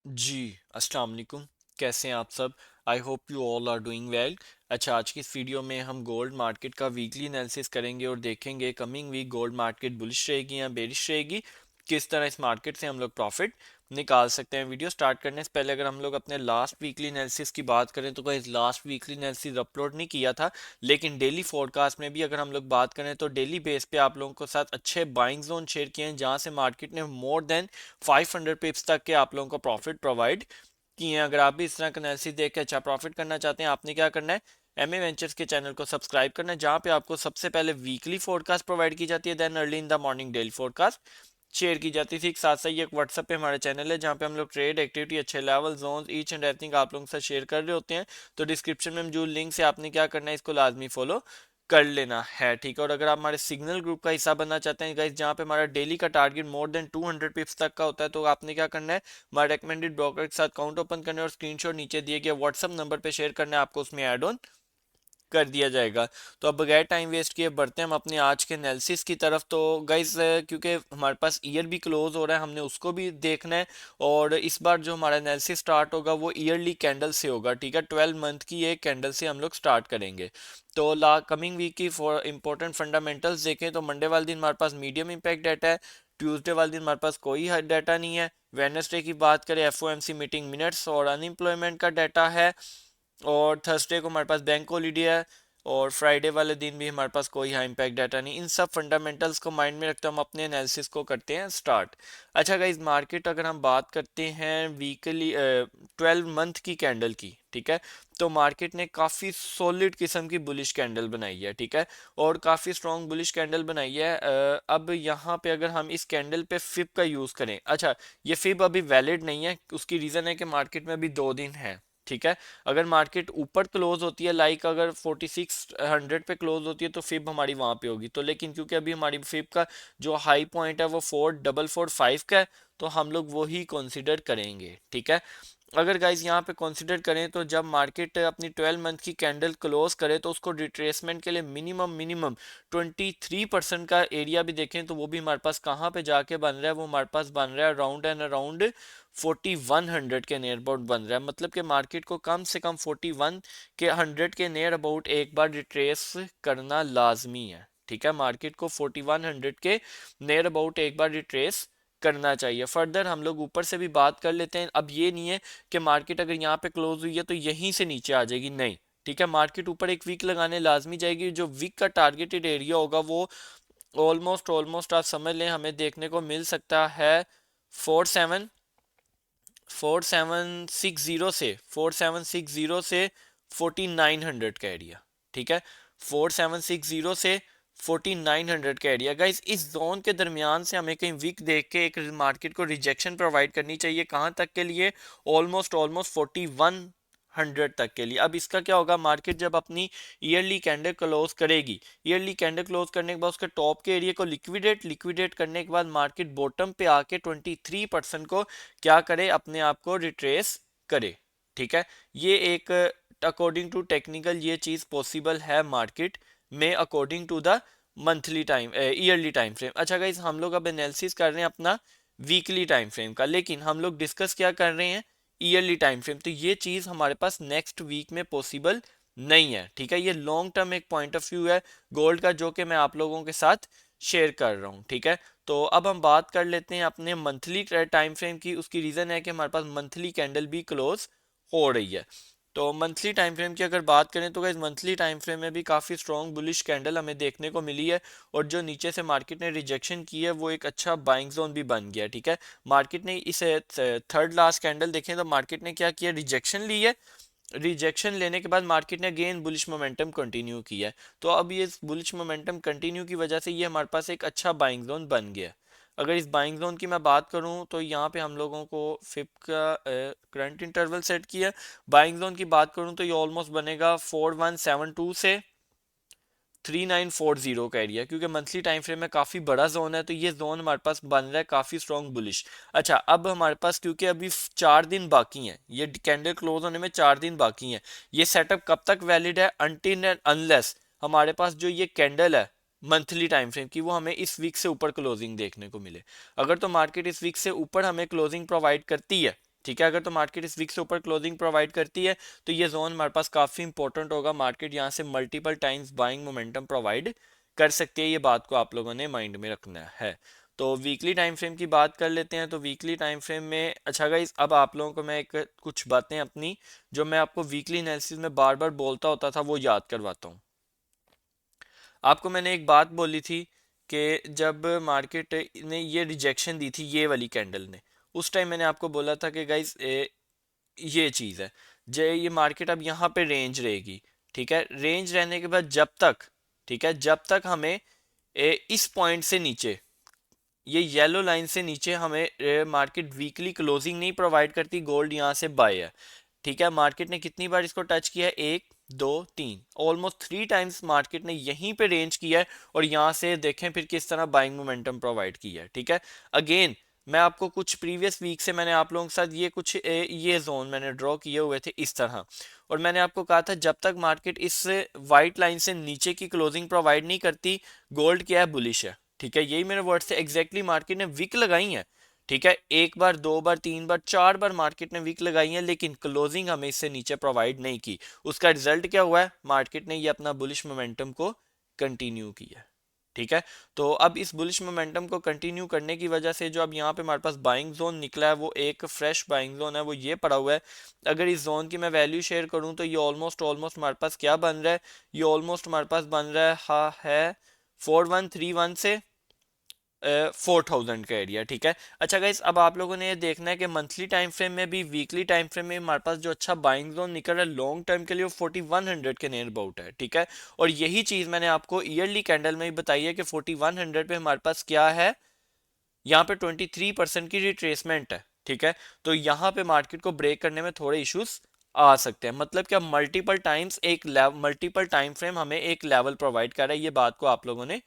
जी, अस्सलाम वालेकुम। कैसे हैं आप सब? I hope you all are doing well. अच्छा, आज की इस वीडियो में हम गोल्ड मार्केट का वीकली एनालिसिस करेंगे और देखेंगे coming week gold market bullish रहेगी या बेरिश रहेगी, किस तरह इस मार्केट से हम लोग प्रॉफिट निकाल सकते हैं। वीडियो स्टार्ट करने से पहले अगर हम लोग अपने लास्ट वीकली एनालिसिस की बात करें तो guys last weekly analysis upload नहीं किया था, लेकिन डेली फोरकास्ट में भी अगर हम लोग बात करें तो डेली बेस पे आप लोगों के साथ अच्छे बाइंग जोन शेयर किए हैं जहां से मार्केट ने मोर देन 500 पिप्स तक के आप लोगों को प्रॉफिट प्रोवाइड किए हैं। अगर आप भी इस तरह का एनालिसिस देख के अच्छा प्रॉफिट करना चाहते हैं, आपने क्या करना है, एमए वेंचर्स के चैनल को सब्सक्राइब करना है जहां पे आपको सबसे पहले वीकली फोरकास्ट प्रोवाइड की जाती है, then early in the morning daily forecast share की जाती थी। एक साथ साथ ये एक व्हाट्सएप पे हमारा चैनल है जहाँ पे हम लोग ट्रेड एक्टिविटी, अच्छे level zone, each and everything आप लोगों के साथ शेयर कर रहे होते हैं। तो डिस्क्रिप्शन में मौजूद लिंक से आपने क्या करना है, इसको लाजमी फॉलो कर लेना है, ठीक है। और अगर आप हमारे सिग्नल ग्रुप का हिस्सा बनना चाहते हैं गाइस, जहाँ पे हमारा डेली का टारगेट मोर देन 200 पिप्स तक का होता है, तो आपने क्या करना है, हमारे रेकमेंडेड ब्रोकर के साथ अकाउंट ओपन करना है और स्क्रीनशॉट नीचे दिए गए व्हाट्सएप नंबर पे शेयर करना है, आपको उसमें ऐड ऑन कर दिया जाएगा। तो अब बगैर टाइम वेस्ट किए बढ़ते हैं हम अपने आज के एनालिसिस की तरफ। तो गाइस क्योंकि हमारे पास ईयर भी क्लोज हो रहा है, हमने उसको भी देखना है। और इस बार जो हमारा एनालिसिस स्टार्ट होगा वो ईयरली कैंडल से होगा, ठीक है। 12 मंथ की एक कैंडल से हम लोग स्टार्ट करेंगे। तो ला कमिंग वीक की फॉर इंपॉर्टेंट फंडामेंटल्स देखें तो मंडे वाले दिन हमारे पास मीडियम इम्पैक्ट डाटा है, ट्यूसडे वाले दिन हमारे पास कोई डाटा नहीं है, वेडनेसडे की बात करें एफओएमसी मीटिंग मिनट्स और अनएम्प्लॉयमेंट का डाटा है, और थर्सडे को हमारे पास बैंक हॉलीडे है, और फ्राइडे वाले दिन भी हमारे पास कोई हाई इम्पैक्ट डाटा नहीं। इन सब फंडामेंटल्स को माइंड में रखते हम अपने एनालिसिस को करते हैं स्टार्ट। अच्छा गाइस, मार्केट अगर हम बात करते हैं वीकली 12 मंथ की कैंडल की, ठीक है, तो मार्केट ने काफ़ी सॉलिड किस्म की बुलिश कैंडल बनाई है, ठीक है, और काफ़ी स्ट्रॉन्ग बुलिश कैंडल बनाई है। अब यहाँ पे अगर हम इस कैंडल पे फिब का यूज़ करें, अच्छा ये फिब अभी वैलिड नहीं है, उसकी रीज़न है कि मार्केट में अभी 2 दिन है, ठीक है। अगर मार्केट ऊपर क्लोज होती है, लाइक अगर 4600 पे क्लोज होती है, तो फिब हमारी वहां पे होगी। तो लेकिन क्योंकि अभी हमारी फिब का जो हाई पॉइंट है वो 4445 का है, तो हम लोग वही कंसिडर करेंगे, ठीक है। अगर गाइज यहाँ पे कंसिडर करें तो जब मार्केट अपनी 12 मंथ की कैंडल क्लोज करे तो उसको रिट्रेसमेंट के लिए मिनिमम मिनिमम 23% का एरिया भी देखें तो वो भी हमारे पास कहाँ पे जाके बन रहा है, वो हमारे पास बन रहा है अराउंड एंड अराउंड 4100 के नियर अबाउट बन रहा है। मतलब कि मार्केट को कम से कम 41 के नियर अबाउट एक बार रिट्रेस करना लाजमी है, ठीक है। मार्केट को 4100 के नियर अबाउट एक बार रिट्रेस करना चाहिए। फर्दर हम लोग ऊपर से भी बात कर लेते हैं। अब ये नहीं है कि मार्केट अगर यहाँ पे क्लोज हुई है तो यहीं से नीचे आ जाएगी, नहीं, ठीक है। मार्केट ऊपर एक वीक लगाने लाजमी जाएगी। जो वीक का टारगेटेड एरिया होगा वो ऑलमोस्ट ऑलमोस्ट आप समझ लें हमें देखने को मिल सकता है 4760 से 4900 का एरिया, ठीक है। 4760 से 4900 का एरिया गाइस, इस जोन के दरमियान से हमें कहीं वीक देख के एक मार्केट को रिजेक्शन प्रोवाइड करनी चाहिए। कहाँ तक के लिए? ऑलमोस्ट ऑलमोस्ट 4100 तक के लिए। अब इसका क्या होगा, मार्केट जब अपनी ईयरली कैंडल क्लोज करेगी, ईयरली कैंडल क्लोज करने के बाद उसके टॉप के एरिया को लिक्विडेट करने के बाद मार्केट बॉटम पे आके 23% को क्या करे, अपने आप को रिट्रेस करे, ठीक है। ये एक अकॉर्डिंग टू टेक्निकल ये चीज पॉसिबल है मार्केट में, according to the monthly time yearly time frame. अच्छा गाइज, हम लोग अब एनालिसिस कर रहे हैं अपना वीकली टाइम फ्रेम का, लेकिन हम लोग डिस्कस क्या कर रहे हैं, ईयरली टाइम फ्रेम। तो ये चीज हमारे पास नेक्स्ट वीक में पॉसिबल नहीं है, ठीक है। ये लॉन्ग टर्म एक पॉइंट ऑफ व्यू है गोल्ड का, जो कि मैं आप लोगों के साथ शेयर कर रहा हूँ, ठीक है। तो अब हम बात कर लेते हैं अपने मंथली टाइम फ्रेम की। उसकी रीज़न है कि हमारे पास मंथली कैंडल भी क्लोज हो रही है। तो मंथली टाइम फ्रेम की अगर बात करें तो गाइस मंथली टाइम फ्रेम में भी काफ़ी स्ट्रॉन्ग बुलिश कैंडल हमें देखने को मिली है, और जो नीचे से मार्केट ने रिजेक्शन की है वो एक अच्छा बाइंग जोन भी बन गया, ठीक है। मार्केट ने इस थर्ड लास्ट कैंडल देखें तो मार्केट ने क्या किया, रिजेक्शन ली है। रिजेक्शन लेने के बाद मार्केट ने अगेन बुलिश मोमेंटम कंटिन्यू किया है। तो अब ये बुलिश मोमेंटम कंटिन्यू की वजह से ये हमारे पास एक अच्छा बाइंग जोन बन गया। अगर इस बाइंग जोन की मैं बात करूं तो यहाँ पे हम लोगों को फिप का करंट इंटरवल सेट किया। बाइंग जोन की बात करूं तो ये ऑलमोस्ट बनेगा 4172 से 3940 का एरिया, क्योंकि मंथली टाइम फ्रेम में काफ़ी बड़ा जोन है, तो ये जोन हमारे पास बन रहा है काफ़ी स्ट्रॉन्ग बुलिश। अच्छा, अब हमारे पास क्योंकि अभी 4 दिन बाकी हैं, ये कैंडल क्लोज होने में 4 दिन बाकी हैं, ये सेटअप कब तक वैलिड है, अनटिल एंड अनलेस हमारे पास जो ये कैंडल है मंथली टाइम फ्रेम की वो हमें इस वीक से ऊपर क्लोजिंग देखने को मिले। अगर तो मार्केट इस वीक से ऊपर हमें क्लोजिंग प्रोवाइड करती है, ठीक है, अगर तो मार्केट इस वीक से ऊपर क्लोजिंग प्रोवाइड करती है तो ये जोन हमारे पास काफ़ी इंपॉर्टेंट होगा, मार्केट यहाँ से multiple times buying momentum provide कर सकती है, ये बात को आप लोगों ने माइंड में रखना है। तो वीकली टाइम फ्रेम की बात कर लेते हैं। तो वीकली टाइम फ्रेम में अच्छा गाइस, अब आप लोगों को मैं एक कुछ बातें अपनी जो मैं आपको वीकली एनालिसिस में बार बार बोलता होता था वो याद करवाता हूँ। आपको मैंने एक बात बोली थी कि जब मार्केट ने ये रिजेक्शन दी थी ये वाली कैंडल ने, उस टाइम मैंने आपको बोला था कि गाइस ये चीज़ है, जय ये मार्केट अब यहाँ पे रेंज रहेगी। ठीक है, रेंज रहने के बाद जब तक, ठीक है, जब तक हमें इस पॉइंट से नीचे, ये येलो लाइन से नीचे हमें मार्केट वीकली क्लोजिंग नहीं प्रोवाइड करती, गोल्ड यहाँ से बाय है। ठीक है, मार्केट ने कितनी बार इसको टच किया है, एक दो तीन, ऑलमोस्ट 3 टाइम्स मार्केट ने यहीं पे रेंज किया है और यहाँ से देखें फिर किस तरह बाइंग मोमेंटम प्रोवाइड किया है। ठीक है, अगेन मैं आपको कुछ प्रीवियस वीक से मैंने आप लोगों के साथ ये कुछ ये जोन मैंने ड्रॉ किए हुए थे इस तरह, और मैंने आपको कहा था जब तक मार्केट इस वाइट लाइन से नीचे की क्लोजिंग प्रोवाइड नहीं करती, गोल्ड क्या है, बुलिश है। ठीक है, यही मेरे वर्ड से एग्जैक्टली मार्केट ने विक लगाई है। ठीक है, एक बार, दो बार, तीन बार, चार बार मार्केट ने वीक लगाई है, लेकिन क्लोजिंग हमें इससे नीचे प्रोवाइड नहीं की। उसका रिजल्ट क्या हुआ है, मार्केट ने ये अपना बुलिश मोमेंटम को कंटिन्यू किया। ठीक है, तो अब इस बुलिश मोमेंटम को कंटिन्यू करने की वजह से जो अब यहाँ पे हमारे पास बाइंग जोन निकला है वो एक फ्रेश बाइंग जोन है, वो ये पड़ा हुआ है। अगर इस जोन की मैं वैल्यू शेयर करूँ तो ये ऑलमोस्ट ऑलमोस्ट हमारे पास क्या बन रहा है, ये ऑलमोस्ट हमारे पास बन रहा है, हाँ है 4131 से 4000 का एरिया। ठीक है, अच्छा गाइस, अब आप लोगों ने ये देखना है कि मंथली टाइम फ्रेम में भी, वीकली टाइम फ्रेम में हमारे पास जो अच्छा बाइंग जोन निकल रहा है लॉन्ग टर्म के लिए वो 4100 के नियर अबाउट है। ठीक है, और यही चीज़ मैंने आपको ईयरली कैंडल में भी बताई है कि 4100 पे हमारे पास क्या है, यहाँ पे 23% की रिट्रेसमेंट है। ठीक है, तो यहाँ पे मार्केट को ब्रेक करने में थोड़े इश्यूज आ सकते हैं, मतलब क्या मल्टीपल टाइम्स एक मल्टीपल टाइम फ्रेम हमें एक लेवल प्रोवाइड कर रहा है, ये बात को आप लोगों ने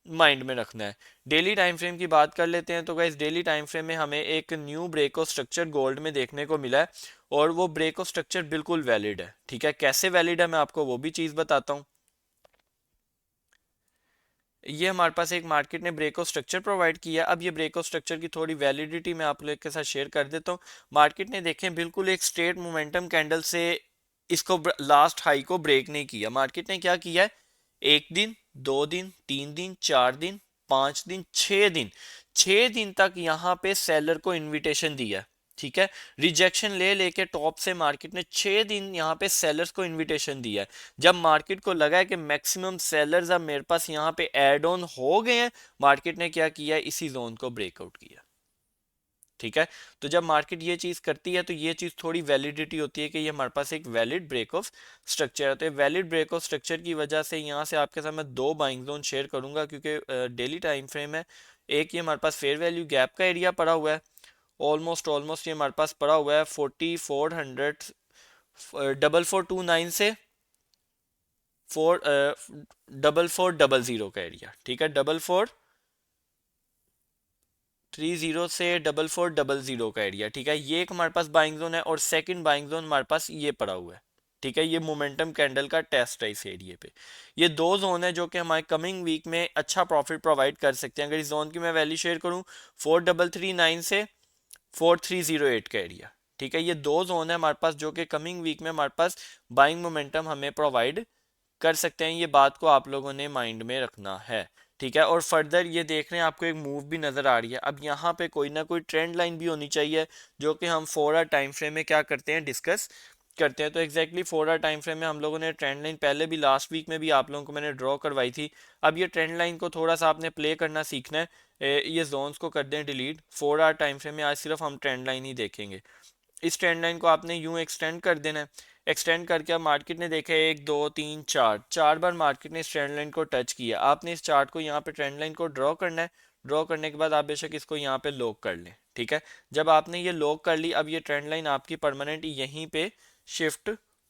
माइंड में रखना है। डेली टाइम फ्रेम की बात कर लेते हैं। तो गाइस डेली टाइम फ्रेम में हमें एक new break of structure gold में देखने को मिला है और वो ब्रेक ऑफ स्ट्रक्चर बिल्कुल वैलिड है। ठीक है, कैसे वैलिड है मैं आपको वो भी चीज़ बताता हूँ। ये हमारे पास एक मार्केट ने ब्रेक ऑफ स्ट्रक्चर प्रोवाइड किया। अब ये ब्रेक ऑफ स्ट्रक्चर की थोड़ी वैलिडिटी मैं आप लोग के साथ शेयर कर देता हूँ। मार्केट ने देखें बिल्कुल एक स्ट्रेट मोमेंटम कैंडल से इसको लास्ट हाई को ब्रेक नहीं किया। मार्केट ने क्या किया है, एक दिन, दो दिन, तीन दिन, चार दिन, 5 दिन, 6 दिन, 6 दिन तक यहाँ पे सेलर को इनविटेशन दिया। ठीक है, रिजेक्शन ले लेके टॉप से मार्केट ने 6 दिन यहाँ पे सेलर्स को इनविटेशन दिया है। जब मार्केट को लगा है कि मैक्सिमम सेलर्स अब मेरे पास यहाँ पे एड ऑन हो गए हैं, मार्केट ने क्या किया, इसी जोन को ब्रेकआउट किया। ठीक है, तो जब मार्केट ये चीज करती है तो ये चीज थोड़ी वैलिडिटी होती है कि ये हमारे पास एक वैलिड ब्रेक ऑफ स्ट्रक्चर है। तो वैलिड ब्रेक ऑफ स्ट्रक्चर की वजह से यहाँ से आपके साथ मैं दो बाइंग जोन शेयर करूंगा क्योंकि डेली टाइम फ्रेम है। एक ये हमारे पास फेयर वैल्यू गैप का एरिया पड़ा हुआ है, ऑलमोस्ट ऑलमोस्ट ये हमारे पास पड़ा हुआ है 4400, 4429 से 4400 का एरिया। ठीक है, 4430 से 4400 का एरिया। ठीक है, ये एक हमारे पास बाइंग जोन है और सेकंड बाइंग जोन हमारे पास ये पड़ा हुआ है। ठीक है, ये मोमेंटम कैंडल का टेस्ट है इस एरिया पे। ये दो जोन है जो कि हमारे कमिंग वीक में अच्छा प्रॉफिट प्रोवाइड कर सकते हैं। अगर इस जोन की मैं वैल्यू शेयर करूं, 4339 से 4308 का एरिया। ठीक है, ये दो जोन है हमारे पास जो कि कमिंग वीक में हमारे पास बाइंग मोमेंटम हमें प्रोवाइड कर सकते हैं, ये बात को आप लोगों ने माइंड में रखना है। ठीक है, और फर्दर ये देख रहे हैं आपको एक मूव भी नजर आ रही है। अब यहाँ पे कोई ना कोई ट्रेंड लाइन भी होनी चाहिए जो कि हम 4 आवर टाइम फ्रेम में क्या करते हैं, डिस्कस करते हैं। तो एग्जैक्टली 4 आवर टाइम फ्रेम में हम लोगों ने ट्रेंड लाइन पहले भी लास्ट वीक में भी आप लोगों को मैंने ड्रॉ करवाई थी। अब ये ट्रेंड लाइन को थोड़ा सा आपने प्ले करना सीखना है। ये जोन्स को कर दें डिलीट। 4 आवर टाइम फ्रेम में आज सिर्फ हम ट्रेंड लाइन ही देखेंगे। इस ट्रेंड लाइन को आपने यूं एक्सटेंड कर देना है। एक्सटेंड करके अब मार्केट ने देखा एक दो तीन चार, चार बार मार्केट ने इस ट्रेंड लाइन को टच किया। आपने इस चार्ट को यहाँ पे ट्रेंड लाइन को ड्रॉ करना है। ड्रॉ करने के बाद आप बेशक इसको यहाँ पे लॉक कर लें। ठीक है, जब आपने ये लॉक कर ली, अब ये ट्रेंड लाइन आपकी परमानेंट यहीं पे शिफ्ट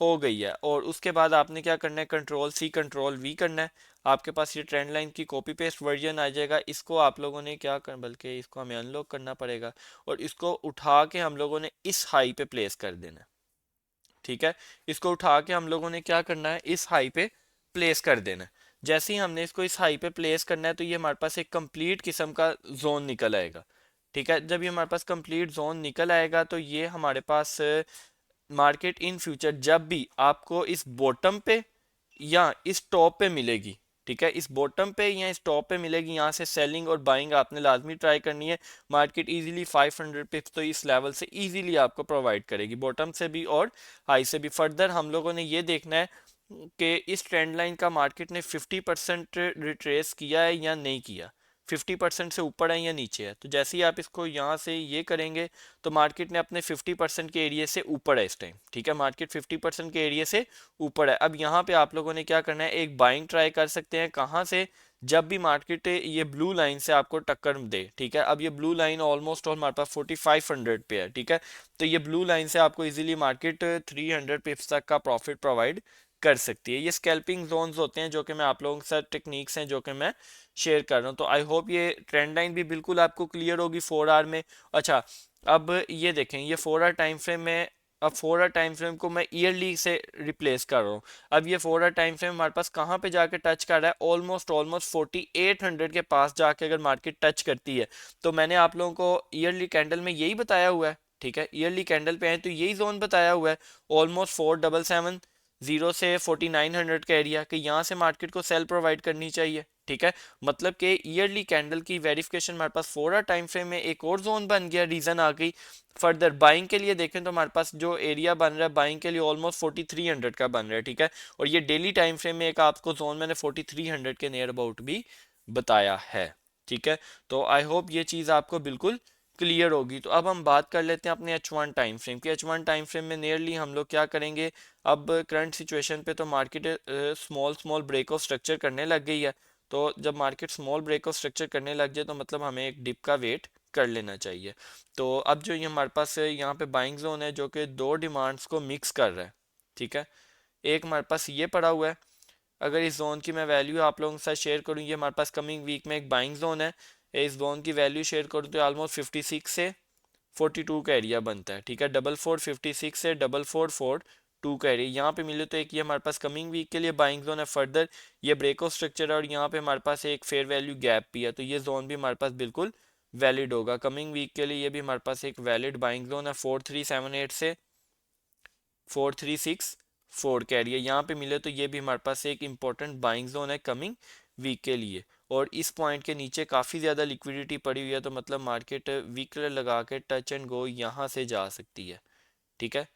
हो गई है और उसके बाद आपने क्या करना है, कंट्रोल सी कंट्रोल वी करना है। आपके पास ये ट्रेंड लाइन की कॉपी पेस्ट वर्जन आ जाएगा। इसको आप लोगों ने क्या कर, बल्कि इसको हमें अनलॉक करना पड़ेगा और इसको उठा के हम लोगों ने इस हाई पे प्लेस कर देना है। ठीक है, इसको उठा के हम लोगों ने क्या करना है, इस हाई पे प्लेस कर देना है। जैसे ही हमने इसको इस हाई पे प्लेस करना है तो ये हमारे पास एक कंप्लीट किस्म का जोन निकल आएगा। ठीक है, जब ये हमारे पास कंप्लीट जोन निकल आएगा तो ये हमारे पास मार्केट इन फ्यूचर जब भी आपको इस बॉटम पे या इस टॉप पे मिलेगी, ठीक है, इस बॉटम पे या इस टॉप पे मिलेगी, यहाँ से सेलिंग और बाइंग आपने लाजमी ट्राई करनी है। मार्केट इजीली 500 पिप्स तो इस लेवल से इजीली आपको प्रोवाइड करेगी, बॉटम से भी और हाई से भी। फर्दर हम लोगों ने ये देखना है कि इस ट्रेंड लाइन का मार्केट ने 50% रिट्रेस किया है या नहीं किया, 50% से ऊपर है या नीचे है। तो जैसे ही आप इसको यहाँ से ये करेंगे तो मार्केट ने अपने 50% के एरिया से ऊपर है इस टाइम, ठीक है, मार्केट 50% के एरिया से ऊपर है। अब यहाँ पे आप लोगों ने क्या करना है, एक बाइंग ट्राई कर सकते हैं। कहाँ से? जब भी मार्केट ये ब्लू लाइन से आपको टक्कर दे, ठीक है। अब ये ब्लू लाइन ऑलमोस्ट और हमारे पास 4500 पे है, ठीक है। तो ये ब्लू लाइन से आपको इजीली मार्केट 300 पिप्स तक का प्रॉफिट प्रोवाइड कर सकती है। ये स्कैल्पिंग जोन्स होते हैं जो कि मैं आप लोगों के साथ टेक्निक्स हैं जो कि मैं शेयर कर रहा हूँ। तो आई होप ये ट्रेंड लाइन भी बिल्कुल आपको क्लियर होगी 4 आवर में। अच्छा, अब ये देखें, ये 4 आवर टाइम फ्रेम में, अब 4 आवर टाइम फ्रेम को मैं ईयरली से रिप्लेस कर रहा हूँ। अब ये 4 आवर टाइम फ्रेम हमारे पास कहाँ पे जाके टच कर रहा है, ऑलमोस्ट ऑलमोस्ट 4800 के पास जाके अगर मार्केट टच करती है तो मैंने आप लोगों को ईयरली कैंडल में यही बताया हुआ है, ठीक है, ईयरली कैंडल पे है तो यही जोन बताया हुआ है, ऑलमोस्ट 4770 से 4900 का एरिया, कि यहाँ से मार्केट को सेल प्रोवाइड करनी चाहिए, ठीक है। मतलब कि ईयरली कैंडल की वेरिफिकेशन हमारे पास 4 आवर टाइम फ्रेम में एक और जोन बन गया, रीजन आ गई। फर्दर बाइंग के लिए देखें तो हमारे पास जो एरिया बन रहा है बाइंग के लिए ऑलमोस्ट 4300 का बन रहा है, ठीक है। और ये डेली टाइम फ्रेम में एक आपको जोन मैंने 4300 के नियर अबाउट भी बताया है, ठीक है। तो आई होप ये चीज़ आपको बिल्कुल क्लियर होगी। तो अब हम बात कर लेते हैं अपने H1 टाइम फ्रेम की। H1 टाइम फ्रेम में नियरली हम लोग क्या करेंगे, अब करंट सिचुएशन पे तो market small small break of structure करने लग गई है। तो जब market small break of structure करने लग जाए तो मतलब हमें एक डिप का वेट कर लेना चाहिए। तो अब जो ये हमारे पास यहाँ पे बाइंग जोन है जो कि दो डिमांड्स को मिक्स कर रहा है, ठीक है। एक हमारे पास ये पड़ा हुआ है, अगर इस जोन की मैं वैल्यू आप लोगों के साथ शेयर करूँ, ये हमारे पास कमिंग वीक में एक बाइंग जोन है, इस जोन की वैल्यू शेयर करूँ तो ऑलमोस्ट 56 से 42 का एरिया बनता है, ठीक है। 4456 से 4442 का एरिया यहाँ पे मिले तो एक ये हमारे पास कमिंग वीक के लिए बाइंग जोन है। फर्दर ये ब्रेक ऑफ स्ट्रक्चर है और यहाँ पे हमारे पास एक फेयर वैल्यू गैप भी है, तो ये जोन भी हमारे पास बिल्कुल वैलिड होगा कमिंग वीक के लिए। ये भी हमारे पास एक वैलिड बाइंग जोन है 4378 से 4364 का एरिया यहाँ पे मिले तो ये भी हमारे पास एक इंपॉर्टेंट बाइंग जोन है कमिंग वीक के लिए। और इस पॉइंट के नीचे काफ़ी ज़्यादा लिक्विडिटी पड़ी हुई है तो मतलब मार्केट वीकलर लगा के टच एंड गो यहाँ से जा सकती है, ठीक है।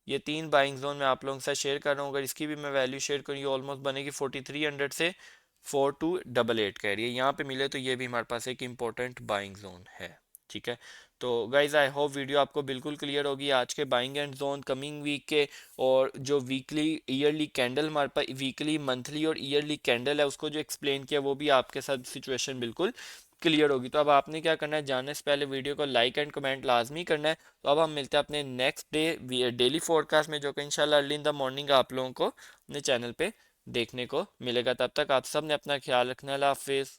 ये तीन बाइंग जोन मैं आप लोगों के साथ शेयर कर रहा हूँ। अगर इसकी भी मैं वैल्यू शेयर करूँ ये ऑलमोस्ट बनेगी 4300 से 4288 का एरिया, यहाँ पे मिले तो ये भी हमारे पास एक इम्पोर्टेंट बाइंग जोन है, ठीक है। तो गाइज आई होप वीडियो आपको बिल्कुल क्लियर होगी आज के buying and zone coming week के। और जो वीकली ईयरली कैंडल हमारे पास वीकली मंथली और ईयरली कैंडल है उसको जो एक्सप्लेन किया वो भी आपके साथ सिचुएशन बिल्कुल क्लियर होगी। तो अब आपने क्या करना है, जाने से पहले वीडियो को लाइक एंड कमेंट लाजमी करना है। तो अब हम मिलते हैं अपने नेक्स्ट डे डेली फोरकास्ट में जो कि इंशाल्लाह अर्ली इन द मॉर्निंग आप लोगों को अपने चैनल पे देखने को मिलेगा। तब तक आप सब ने अपना ख्याल रखना है। अल्लाह हाफिज़।